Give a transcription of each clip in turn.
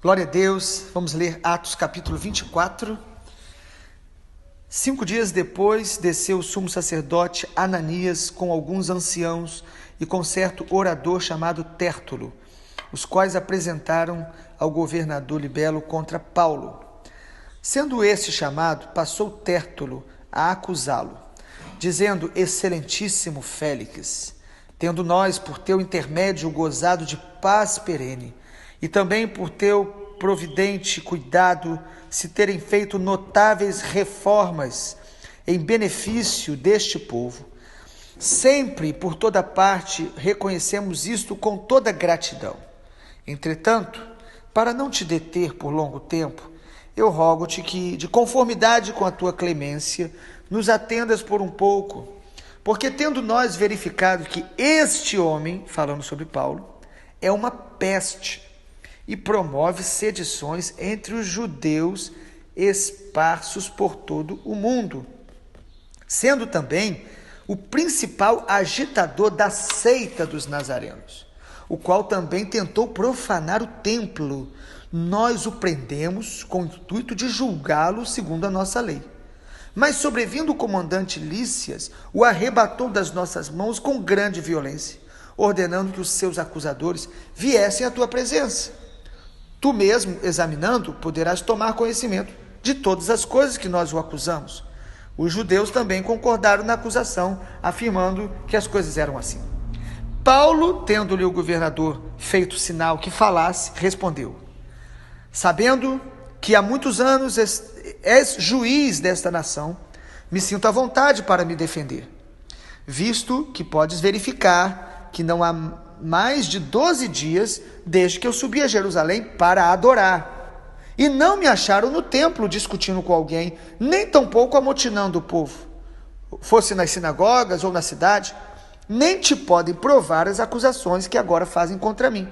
Glória a Deus, vamos ler Atos capítulo 24. 5 dias depois, desceu o sumo sacerdote Ananias com alguns anciãos e com certo orador chamado Tértulo, os quais apresentaram ao governador Libelo contra Paulo. Sendo este chamado, passou Tértulo a acusá-lo, dizendo: Excelentíssimo Félix, tendo nós por teu intermédio gozado de paz perene, e também por teu providente cuidado se terem feito notáveis reformas em benefício deste povo, sempre e por toda parte reconhecemos isto com toda gratidão. Entretanto, para não te deter por longo tempo, eu rogo-te que, de conformidade com a tua clemência, nos atendas por um pouco, porque tendo nós verificado que este homem, falando sobre Paulo, é uma peste e promove sedições entre os judeus esparsos por todo o mundo, sendo também o principal agitador da seita dos nazarenos, o qual também tentou profanar o templo. Nós o prendemos com o intuito de julgá-lo segundo a nossa lei. Mas sobrevindo o comandante Lícias, o arrebatou das nossas mãos com grande violência, ordenando que os seus acusadores viessem à tua presença. Tu mesmo, examinando, poderás tomar conhecimento de todas as coisas que nós o acusamos. Os judeus também concordaram na acusação, afirmando que as coisas eram assim. Paulo, tendo-lhe o governador feito sinal que falasse, respondeu: Sabendo que há muitos anos és juiz desta nação, me sinto à vontade para me defender, visto que podes verificar que não há mais de 12 dias desde que eu subi a Jerusalém para adorar, e não me acharam no templo discutindo com alguém, nem tampouco amotinando o povo, fosse nas sinagogas ou na cidade, nem te podem provar as acusações que agora fazem contra mim.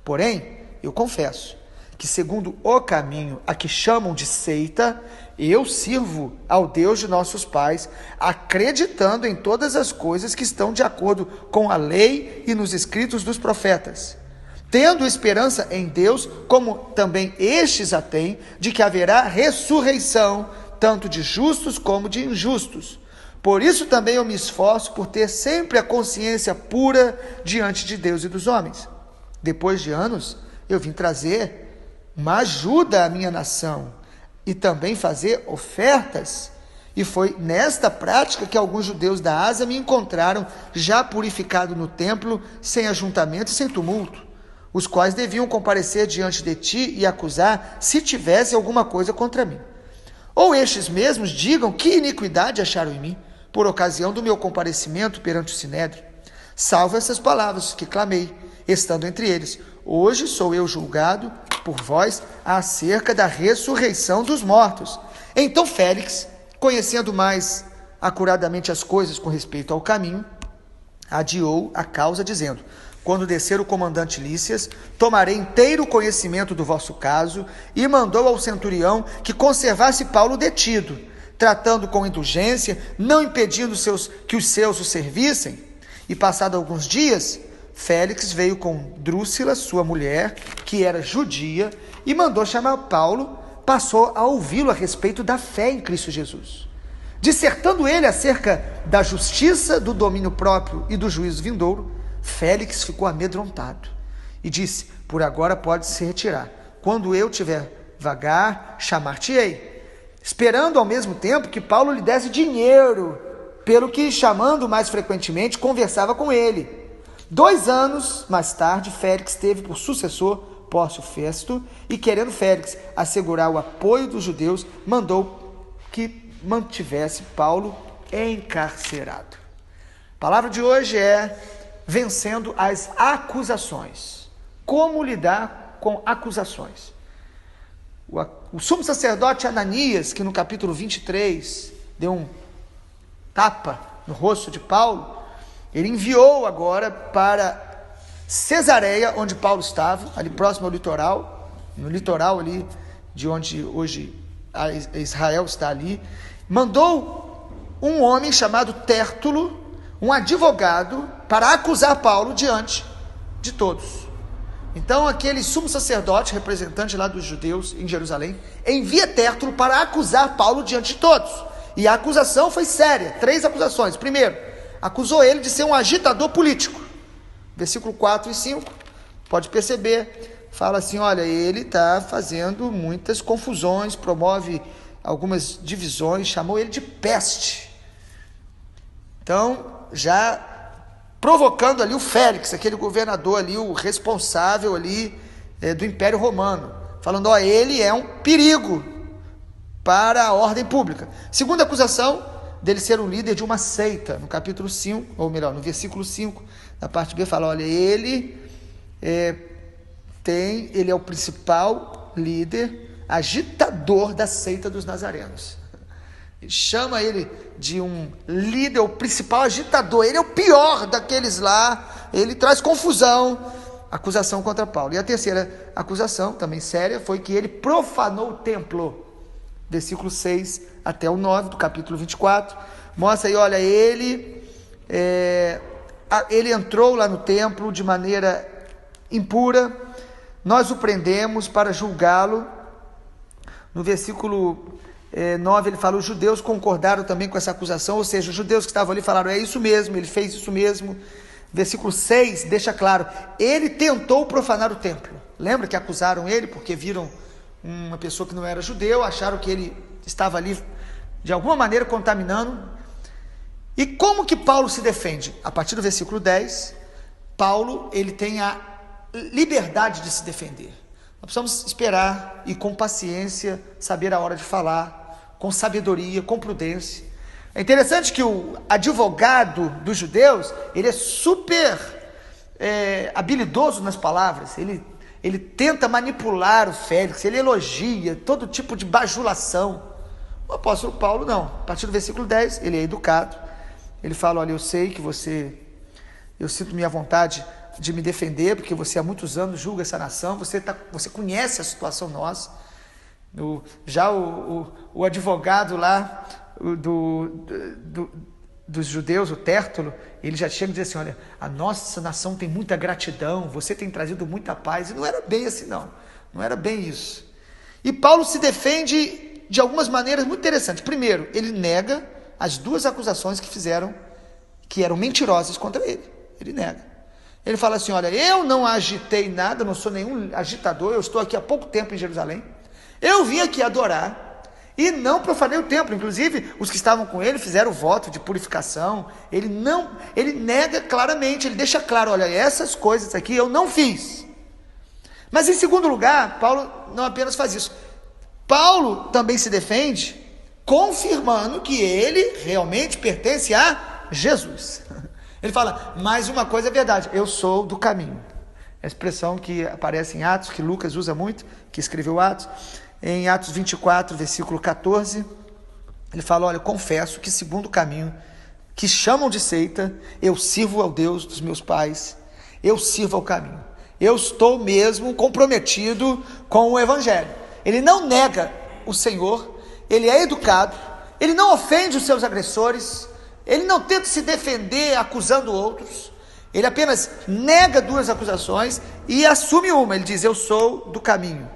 Porém, eu confesso que, segundo o caminho a que chamam de seita, eu sirvo ao Deus de nossos pais, acreditando em todas as coisas que estão de acordo com a lei e nos escritos dos profetas, tendo esperança em Deus, como também estes a têm, de que haverá ressurreição, tanto de justos como de injustos. Por isso também eu me esforço por ter sempre a consciência pura diante de Deus e dos homens. Depois de anos, eu vim trazer uma ajuda à minha nação e também fazer ofertas. E foi nesta prática que alguns judeus da Ásia me encontraram já purificado no templo, sem ajuntamento e sem tumulto, os quais deviam comparecer diante de ti e acusar se tivesse alguma coisa contra mim. Ou estes mesmos digam que iniquidade acharam em mim, por ocasião do meu comparecimento perante o Sinédrio, salvo essas palavras que clamei, estando entre eles: hoje sou eu julgado por vós acerca da ressurreição dos mortos. Então Félix, conhecendo mais acuradamente as coisas com respeito ao caminho, adiou a causa, dizendo: quando descer o comandante Lícias, tomarei inteiro conhecimento do vosso caso, e mandou ao centurião que conservasse Paulo detido, tratando com indulgência, não impedindo que os seus o servissem. E passado alguns dias, Félix veio com Drúsila, sua mulher, que era judia, e mandou chamar Paulo. Passou a ouvi-lo a respeito da fé em Cristo Jesus. Dissertando ele acerca da justiça, do domínio próprio e do juízo vindouro, Félix ficou amedrontado e disse: por agora pode se retirar. Quando eu tiver vagar, chamar-te-ei. Esperando ao mesmo tempo que Paulo lhe desse dinheiro, pelo que, chamando mais frequentemente, conversava com ele. 2 anos mais tarde, Félix teve por sucessor Pórcio Festo, e querendo Félix assegurar o apoio dos judeus, mandou que mantivesse Paulo encarcerado. A palavra de hoje é vencendo as acusações. Como lidar com acusações? O sumo sacerdote Ananias, que no capítulo 23 deu um tapa no rosto de Paulo, ele enviou agora para Cesareia, onde Paulo estava, ali próximo ao litoral, no litoral ali de onde hoje Israel está ali, mandou um homem chamado Tértulo, um advogado, para acusar Paulo diante de todos. Então aquele sumo sacerdote, representante lá dos judeus em Jerusalém, envia Tértulo para acusar Paulo diante de todos. E a acusação foi séria, 3 acusações. Primeiro, acusou ele de ser um agitador político. Versículo 4 e 5, pode perceber, fala assim, olha, ele está fazendo muitas confusões, promove algumas divisões, chamou ele de peste. Então, já provocando ali o Félix, aquele governador ali, o responsável ali do Império Romano, falando, ó, ele é um perigo para a ordem pública. Segunda acusação, dele ser um líder de uma seita, no capítulo 5, ou melhor, no versículo 5, na parte B, fala, olha, ele é o principal líder, agitador da seita dos nazarenos. Ele chama ele de um líder, o principal agitador, ele é o pior daqueles lá, ele traz confusão, acusação contra Paulo. E a terceira acusação, também séria, foi que ele profanou o templo, versículo 6 até o 9 do capítulo 24, mostra aí, olha, ele entrou lá no templo de maneira impura, nós o prendemos para julgá-lo. No versículo 9 ele fala, os judeus concordaram também com essa acusação, ou seja, os judeus que estavam ali falaram, é isso mesmo, ele fez isso mesmo. Versículo 6 deixa claro, ele tentou profanar o templo. Lembra que acusaram ele porque viram uma pessoa que não era judeu, acharam que ele estava ali de alguma maneira contaminando. E como que Paulo se defende? A partir do versículo 10, Paulo ele tem a liberdade de se defender. Nós precisamos esperar e com paciência saber a hora de falar, com sabedoria, com prudência. É interessante que o advogado dos judeus, ele é super habilidoso nas palavras, ele tenta manipular o Félix, ele elogia todo tipo de bajulação. O apóstolo Paulo não, a partir do versículo 10, ele é educado, ele fala, olha, eu sei que eu sinto minha vontade de me defender, porque você há muitos anos julga essa nação, você conhece a situação nossa. O advogado lá dos judeus, o Tértulo, ele já chega e diz assim, olha, a nossa nação tem muita gratidão, você tem trazido muita paz, e não era bem assim não era bem isso. E Paulo se defende de algumas maneiras muito interessantes. Primeiro, ele nega as 2 acusações que eram mentirosas contra ele, ele nega. Ele fala assim, olha, eu não agitei nada, não sou nenhum agitador, eu estou aqui há pouco tempo em Jerusalém, eu vim aqui adorar e não profanei o templo. Inclusive, os que estavam com ele fizeram o voto de purificação. Ele nega claramente, ele deixa claro, olha, essas coisas aqui eu não fiz. Mas em segundo lugar, Paulo não apenas faz isso, Paulo também se defende confirmando que ele realmente pertence a Jesus. Ele fala, mas uma coisa é verdade, eu sou do caminho. A expressão que aparece em Atos, que Lucas usa muito, que escreveu Atos, em Atos 24, versículo 14, ele fala, olha, eu confesso que segundo o caminho, que chamam de seita, eu sirvo ao Deus dos meus pais, eu sirvo ao caminho. Eu estou mesmo comprometido com o Evangelho. Ele não nega o Senhor, ele é educado, ele não ofende os seus agressores, ele não tenta se defender acusando outros, ele apenas nega 2 acusações e assume uma, ele diz, eu sou do caminho.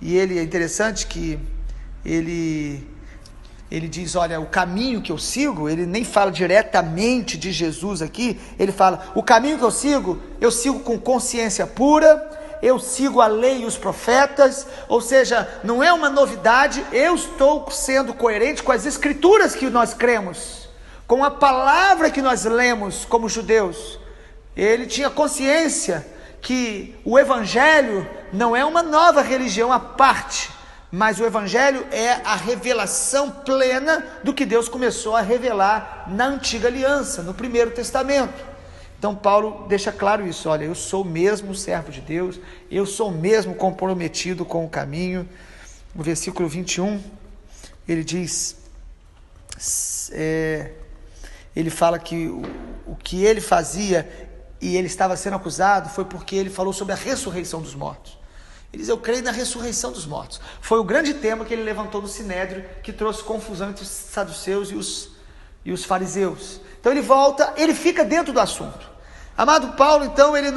E ele é interessante que ele diz, olha, o caminho que eu sigo, ele nem fala diretamente de Jesus aqui, ele fala, o caminho que eu sigo com consciência pura, eu sigo a lei e os profetas, ou seja, não é uma novidade, eu estou sendo coerente com as escrituras que nós cremos, com a palavra que nós lemos como judeus. Ele tinha consciência que o Evangelho não é uma nova religião à parte, mas o Evangelho é a revelação plena do que Deus começou a revelar na antiga aliança, no Primeiro Testamento. Então Paulo deixa claro isso, olha, eu sou mesmo servo de Deus, eu sou mesmo comprometido com o caminho. No versículo 21, ele diz, ele fala que o que ele fazia e ele estava sendo acusado foi porque ele falou sobre a ressurreição dos mortos. Ele diz, eu creio na ressurreição dos mortos. Foi o grande tema que ele levantou no Sinédrio, que trouxe confusão entre os saduceus e os fariseus. Então ele volta, ele fica dentro do assunto. Amado Paulo, então, ele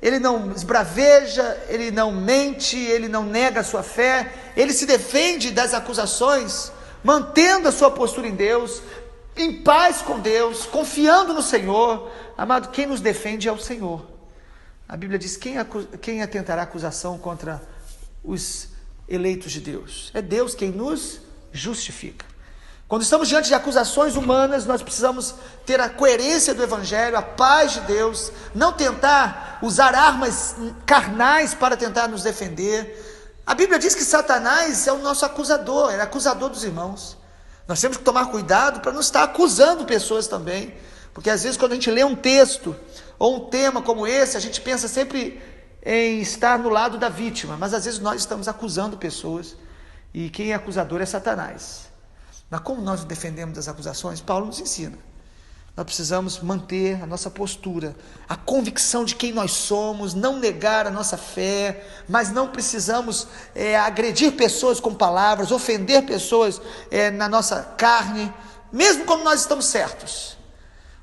ele não esbraveja, ele não mente, ele não nega a sua fé, ele se defende das acusações, mantendo a sua postura em Deus, em paz com Deus, confiando no Senhor. Amado, quem nos defende é o Senhor. A Bíblia diz: quem atentará acusação contra os eleitos de Deus? É Deus quem nos justifica. Quando estamos diante de acusações humanas, nós precisamos ter a coerência do Evangelho, a paz de Deus, não tentar usar armas carnais para tentar nos defender. A Bíblia diz que Satanás é o nosso acusador, é acusador dos irmãos. Nós temos que tomar cuidado para não estar acusando pessoas também, porque às vezes quando a gente lê um texto ou um tema como esse, a gente pensa sempre em estar no lado da vítima, mas às vezes nós estamos acusando pessoas, e quem é acusador é Satanás. Mas como nós nos defendemos das acusações? Paulo nos ensina. Nós precisamos manter a nossa postura, a convicção de quem nós somos, não negar a nossa fé, mas não precisamos agredir pessoas com palavras, ofender pessoas na nossa carne, mesmo quando nós estamos certos.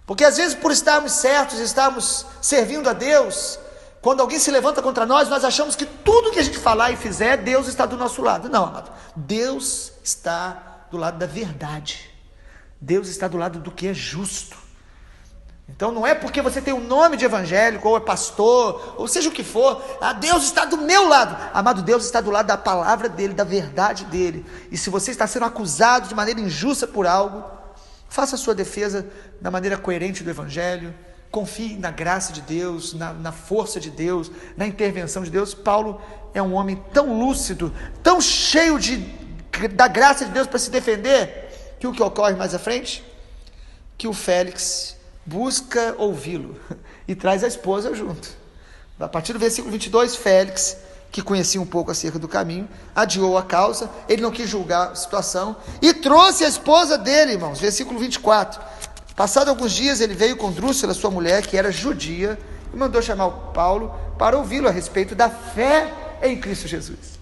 Porque às vezes, por estarmos certos, estarmos servindo a Deus, quando alguém se levanta contra nós, nós achamos que tudo que a gente falar e fizer, Deus está do nosso lado. Não, amado. Deus está do lado da verdade. Deus está do lado do que é justo. Então não é porque você tem um nome de evangélico, ou é pastor, ou seja o que for, Deus está do meu lado. Amado, Deus está do lado da palavra dele, da verdade dele. E se você está sendo acusado de maneira injusta por algo, faça a sua defesa da maneira coerente do evangelho. Confie na graça de Deus, na força de Deus, na intervenção de Deus. Paulo é um homem tão lúcido, tão cheio da graça de Deus para se defender, que o que ocorre mais à frente, que o Félix busca ouvi-lo e traz a esposa junto. A partir do versículo 22, Félix, que conhecia um pouco acerca do caminho, adiou a causa, ele não quis julgar a situação, e trouxe a esposa dele, irmãos, versículo 24. Passado alguns dias, ele veio com Drúxila, sua mulher, que era judia, e mandou chamar o Paulo para ouvi-lo a respeito da fé em Cristo Jesus.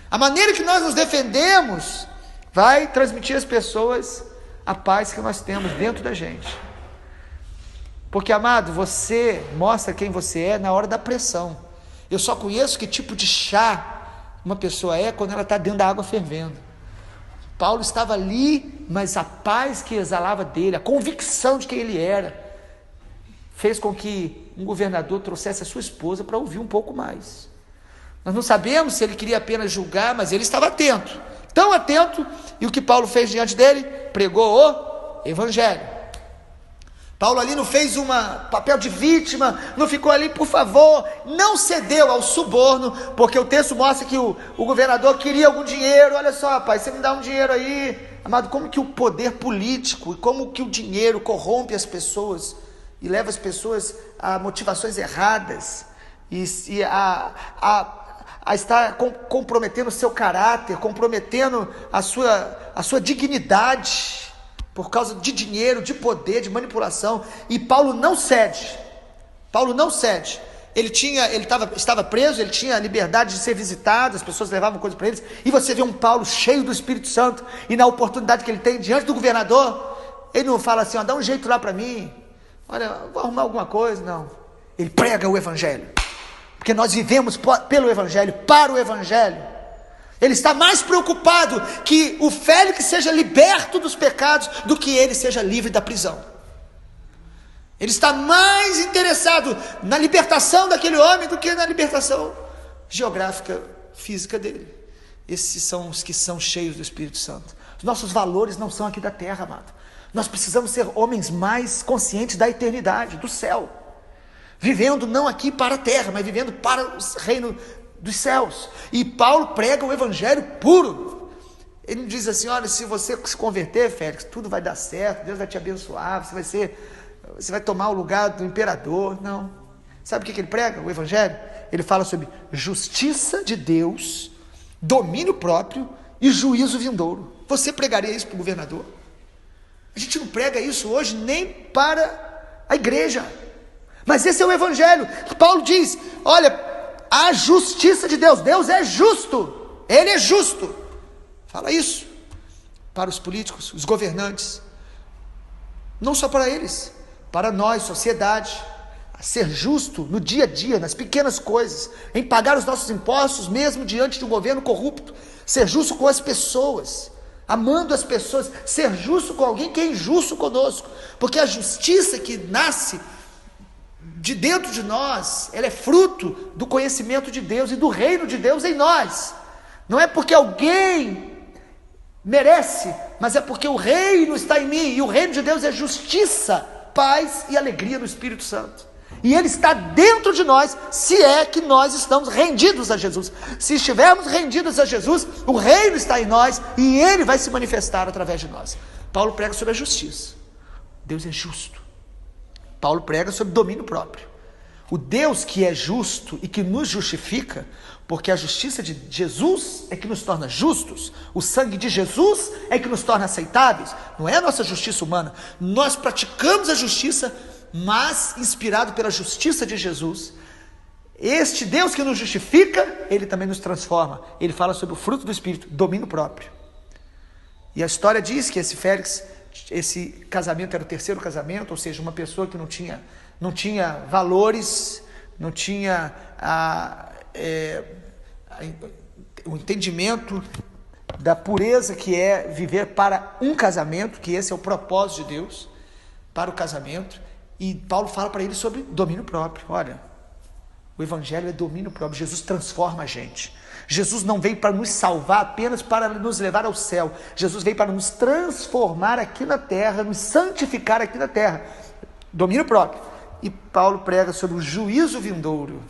A maneira que nós nos defendemos vai transmitir às pessoas a paz que nós temos dentro da gente. Porque, amado, você mostra quem você é na hora da pressão. Eu só conheço que tipo de chá uma pessoa é quando ela está dentro da água fervendo. Paulo estava ali, mas a paz que exalava dele, a convicção de quem ele era, fez com que um governador trouxesse a sua esposa para ouvir um pouco mais. Nós não sabemos se ele queria apenas julgar, mas ele estava atento, tão atento, e o que Paulo fez diante dele? Pregou o evangelho. Paulo ali não fez um papel de vítima, não ficou ali, por favor, não cedeu ao suborno, porque o texto mostra que o governador queria algum dinheiro. Olha só, rapaz, você me dá um dinheiro aí. Amado, como que o poder político e como que o dinheiro corrompe as pessoas e leva as pessoas a motivações erradas e a estar comprometendo o seu caráter, comprometendo a sua dignidade, por causa de dinheiro, de poder, de manipulação. E Paulo não cede. Ele estava preso, ele tinha a liberdade de ser visitado, as pessoas levavam coisas para eles, e você vê um Paulo cheio do Espírito Santo, e na oportunidade que ele tem diante do governador, ele não fala assim: dá um jeito lá para mim, olha, vou arrumar alguma coisa. Não, ele prega o evangelho, porque nós vivemos pelo evangelho, para o evangelho. Ele está mais preocupado que o Félix seja liberto dos pecados do que ele seja livre da prisão. Ele está mais interessado na libertação daquele homem do que na libertação geográfica, física dele. Esses são os que são cheios do Espírito Santo. Os nossos valores não são aqui da terra, amado. Nós precisamos ser homens mais conscientes da eternidade, do céu. Vivendo não aqui para a terra, mas vivendo para o reino dos céus. E Paulo prega o evangelho puro. Ele não diz assim: olha, se você se converter, Félix, tudo vai dar certo, Deus vai te abençoar, você vai tomar o lugar do imperador. Não. Sabe o que ele prega? O evangelho? Ele fala sobre justiça de Deus, domínio próprio e juízo vindouro. Você pregaria isso para o governador? A gente não prega isso hoje nem para a igreja. Mas esse é o evangelho. Paulo diz: olha, a justiça de Deus, Deus é justo, Ele é justo. Fala isso para os políticos, os governantes, não só para eles, para nós, sociedade. a ser justo no dia a dia, nas pequenas coisas, em pagar os nossos impostos, mesmo diante de um governo corrupto, ser justo com as pessoas, amando as pessoas, ser justo com alguém que é injusto conosco, porque a justiça que nasce de dentro de nós, ela é fruto do conhecimento de Deus e do reino de Deus em nós. Não é porque alguém merece, mas é porque o reino está em mim, e o reino de Deus é justiça, paz e alegria no Espírito Santo. E Ele está dentro de nós, se é que nós estamos rendidos a Jesus. Se estivermos rendidos a Jesus, o reino está em nós e Ele vai se manifestar através de nós. Paulo prega sobre a justiça. Deus é justo. Paulo prega sobre domínio próprio. O Deus que é justo e que nos justifica, porque a justiça de Jesus é que nos torna justos, o sangue de Jesus é que nos torna aceitáveis, não é a nossa justiça humana. Nós praticamos a justiça, mas inspirado pela justiça de Jesus. Este Deus que nos justifica, Ele também nos transforma. Ele fala sobre o fruto do Espírito, domínio próprio. E a história diz que esse Félix, esse casamento era o terceiro casamento, ou seja, uma pessoa que não tinha valores, não tinha o entendimento da pureza que é viver para um casamento, que esse é o propósito de Deus, para o casamento. E Paulo fala para ele sobre domínio próprio. Olha, o Evangelho é domínio próprio. Jesus transforma a gente. Jesus não veio para nos salvar apenas para nos levar ao céu. Jesus veio para nos transformar aqui na terra, nos santificar aqui na terra. Domínio próprio. E Paulo prega sobre o juízo vindouro.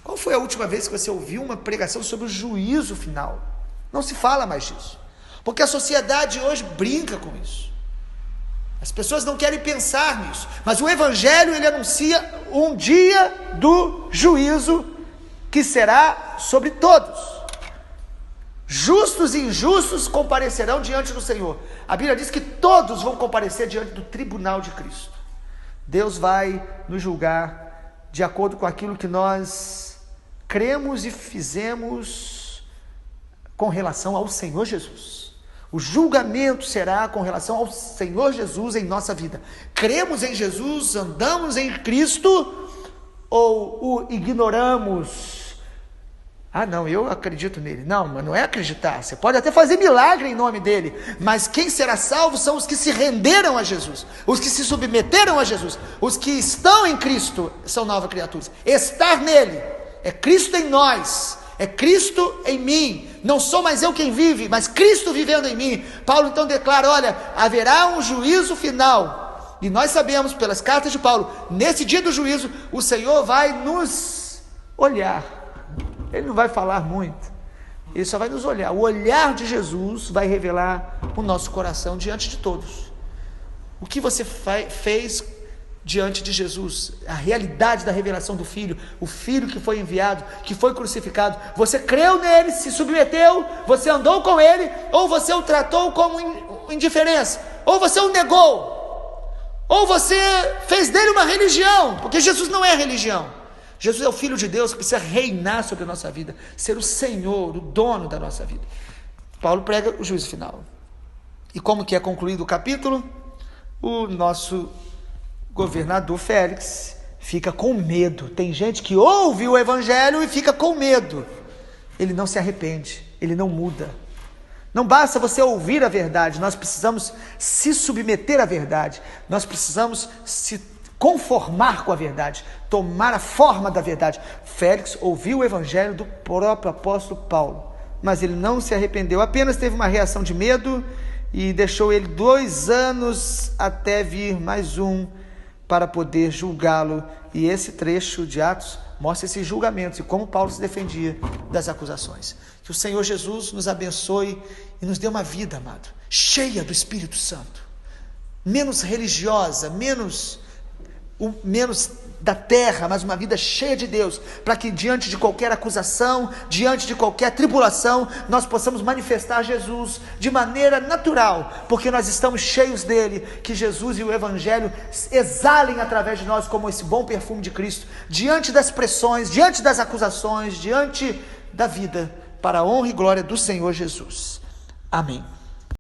Qual foi a última vez que você ouviu uma pregação sobre o juízo final? Não se fala mais disso. Porque a sociedade hoje brinca com isso. As pessoas não querem pensar nisso, mas o Evangelho, ele anuncia um dia do juízo que será sobre todos. Justos e injustos comparecerão diante do Senhor. A Bíblia diz que todos vão comparecer diante do tribunal de Cristo. Deus vai nos julgar de acordo com aquilo que nós cremos e fizemos com relação ao Senhor Jesus. O julgamento será com relação ao Senhor Jesus em nossa vida. Cremos em Jesus, andamos em Cristo, ou o ignoramos? Ah, não, eu acredito nele. Não, mas não é acreditar. Você pode até fazer milagre em nome dele, mas quem será salvo são os que se renderam a Jesus, os que se submeteram a Jesus, os que estão em Cristo são novas criaturas. Estar nele é Cristo em nós. É Cristo em mim, não sou mais eu quem vive, mas Cristo vivendo em mim. Paulo então declara, olha, haverá um juízo final, e nós sabemos pelas cartas de Paulo, nesse dia do juízo, o Senhor vai nos olhar, Ele não vai falar muito, Ele só vai nos olhar. O olhar de Jesus vai revelar o nosso coração diante de todos. O que você fez diante de Jesus, a realidade da revelação do Filho, o Filho que foi enviado, que foi crucificado. Você creu nele, se submeteu, você andou com ele, ou você o tratou como indiferença, ou você o negou, ou você fez dele uma religião, porque Jesus não é religião. Jesus é o Filho de Deus que precisa reinar sobre a nossa vida, ser o Senhor, o dono da nossa vida. Paulo prega o juízo final. E como que é concluído o capítulo? O nosso governador Félix fica com medo. Tem gente que ouve o Evangelho e fica com medo. Ele não se arrepende, ele não muda. Não basta você ouvir a verdade, nós precisamos se submeter à verdade, nós precisamos se conformar com a verdade, tomar a forma da verdade. Félix ouviu o Evangelho do próprio apóstolo Paulo, mas ele não se arrependeu, apenas teve uma reação de medo e deixou ele 2 anos até vir mais um para poder julgá-lo. E esse trecho de Atos mostra esses julgamentos e como Paulo se defendia das acusações. Que o Senhor Jesus nos abençoe e nos dê uma vida, amado, cheia do Espírito Santo, menos religiosa, menos da terra, mas uma vida cheia de Deus, para que diante de qualquer acusação, diante de qualquer tribulação, nós possamos manifestar Jesus de maneira natural, porque nós estamos cheios dele. Que Jesus e o Evangelho exalem através de nós como esse bom perfume de Cristo, diante das pressões, diante das acusações, diante da vida, para a honra e glória do Senhor Jesus. Amém.